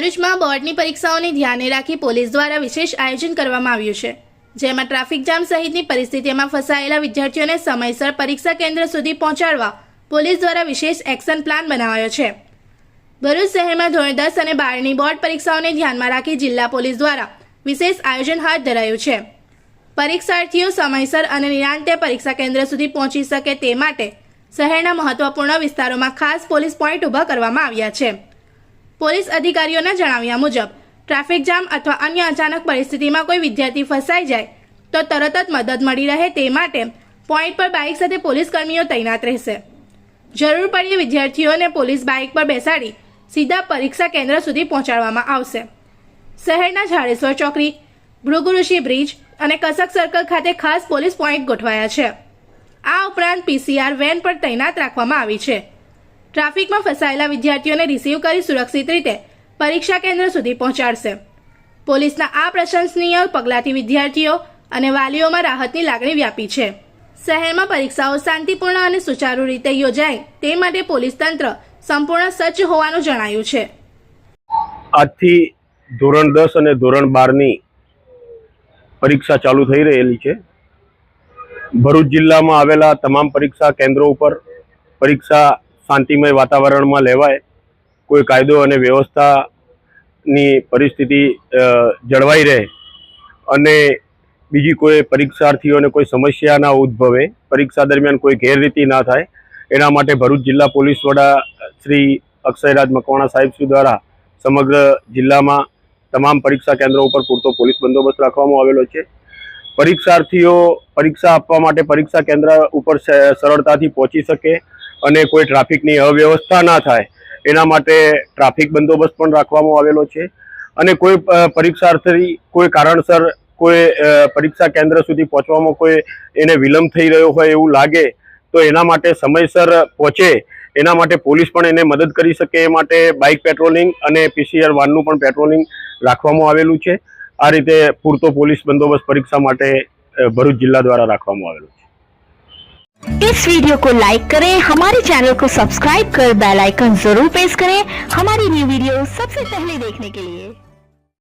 ભરૂચમાં બોર્ડની પરીક્ષાઓને ધ્યાને રાખી પોલીસ દ્વારા વિશેષ આયોજન કરવામાં આવ્યું છે, જેમાં ટ્રાફિક જામ સહિતની પરિસ્થિતિમાં ફસાયેલા વિદ્યાર્થીઓને સમયસર પરીક્ષા કેન્દ્ર સુધી પહોંચાડવા પોલીસ દ્વારા વિશેષ એક્શન પ્લાન બનાવાયો છે। ભરૂચ શહેરમાં ધોરણ 10 અને 12ની બોર્ડ પરીક્ષાઓને ધ્યાનમાં રાખી જિલ્લા પોલીસ દ્વારા વિશેષ આયોજન હાથ ધરાયું છે। પરીક્ષાર્થીઓ સમયસર અને નિરાંતે પરીક્ષા કેન્દ્ર સુધી પહોંચી શકે તે માટે શહેરના મહત્વપૂર્ણ વિસ્તારોમાં ખાસ પોલીસ પોઈન્ટ ઊભા કરવામાં આવ્યા છે। પોલીસ અધિકારીઓના જણાવ્યા મુજબ ટ્રાફિક જામ અથવા અન્ય અચાનક પરિસ્થિતિમાં કોઈ વિદ્યાર્થી ફસાઈ જાય તો તરત જ મદદ મળી રહે તે માટે પોઈન્ટ પર બાઇક સાથે પોલીસ કર્મીઓ તૈનાત રહેશે। જરૂર પડ્યે વિદ્યાર્થીઓને પોલીસ બાઇક પર બેસાડી સીધા પરીક્ષા કેન્દ્ર સુધી પહોંચાડવામાં આવશે। શહેરના ઝાડેશ્વર ચોકડી, ભૃગુઋષિ બ્રિજ અને કસક સર્કલ ખાતે ખાસ પોલીસ પોઈન્ટ ગોઠવાયા છે। આ ઉપરાંત PCR વેન પણ તૈનાત રાખવામાં આવી છે। ટ્રાફિકમાં ફસાયેલા વિદ્યાર્થીઓને રિસીવ કરી સુરક્ષિત રીતે પરીક્ષા કેન્દ્ર સુધી પહોંચાડશે। પોલીસના આ પ્રશંસનીય પગલાંથી વિદ્યાર્થીઓ અને વાલીઓમાં રાહતની લાગણી વ્યાપી છે। શહેરમાં પરીક્ષાઓ શાંતિપૂર્ણ અને સુચારુ રીતે યોજાય તે માટે પોલીસ તંત્ર સંપૂર્ણ સજ્જ હોવાનું જણાયું છે। આજથી ધોરણ 10 અને ધોરણ 12ની પરીક્ષા ચાલુ થઈ રહેલી છે। ભરૂચ જિલ્લામાં આવેલા તમામ પરીક્ષા કેન્દ્રો ઉપર પરીક્ષા શાંતિમય વાતાવરણમાં લેવાય, કોઈ કાયદો અને વ્યવસ્થાની પરિસ્થિતિ જળવાઈ રહે અને બીજી કોઈ પરીક્ષાર્થીઓને કોઈ સમસ્યા ના ઉદ્ભવે, પરીક્ષા દરમિયાન કોઈ ગેરરીતિ ના થાય, એના માટે ભરૂચ જિલ્લા પોલીસ વડા શ્રી અક્ષયરાજ મકવાણા સાહેબ શ્રી દ્વારા સમગ્ર જિલ્લામાં તમામ પરીક્ષા કેન્દ્રો ઉપર પૂરતો પોલીસ બંદોબસ્ત રાખવામાં આવેલો છે। પરીક્ષાર્થીઓ પરીક્ષા આપવા માટે પરીક્ષા કેન્દ્ર ઉપર સરળતાથી પહોંચી શકે અને કોઈ ટ્રાફિકની અવ્યવસ્થા ના થાય એના માટે ટ્રાફિક બંદોબસ્ત પણ રાખવામાં આવેલો છે। અને કોઈ પરીક્ષાર્થી કોઈ કારણસર કોઈ પરીક્ષા કેન્દ્ર સુધી પહોંચવામાં કોઈ એને વિલંબ થઈ રહ્યો હોય એવું લાગે તો એના માટે સમયસર પહોંચે એના માટે પોલીસ પણ એને મદદ કરી શકે એ માટે બાઇક પેટ્રોલિંગ અને PCR વાનનું પણ પેટ્રોલિંગ રાખવામાં આવેલું છે। આ રીતે પૂરતો પોલીસ બંદોબસ્ત परीक्षा માટે ભરૂચ જિલ્લા દ્વારા રાખવામાં આવેલો છે। इस वीडियो को लाइक करें, हमारे चैनल को सब्सक्राइब कर बेल आइकन जरूर प्रेस करें हमारी न्यू वीडियो सबसे पहले देखने के लिए।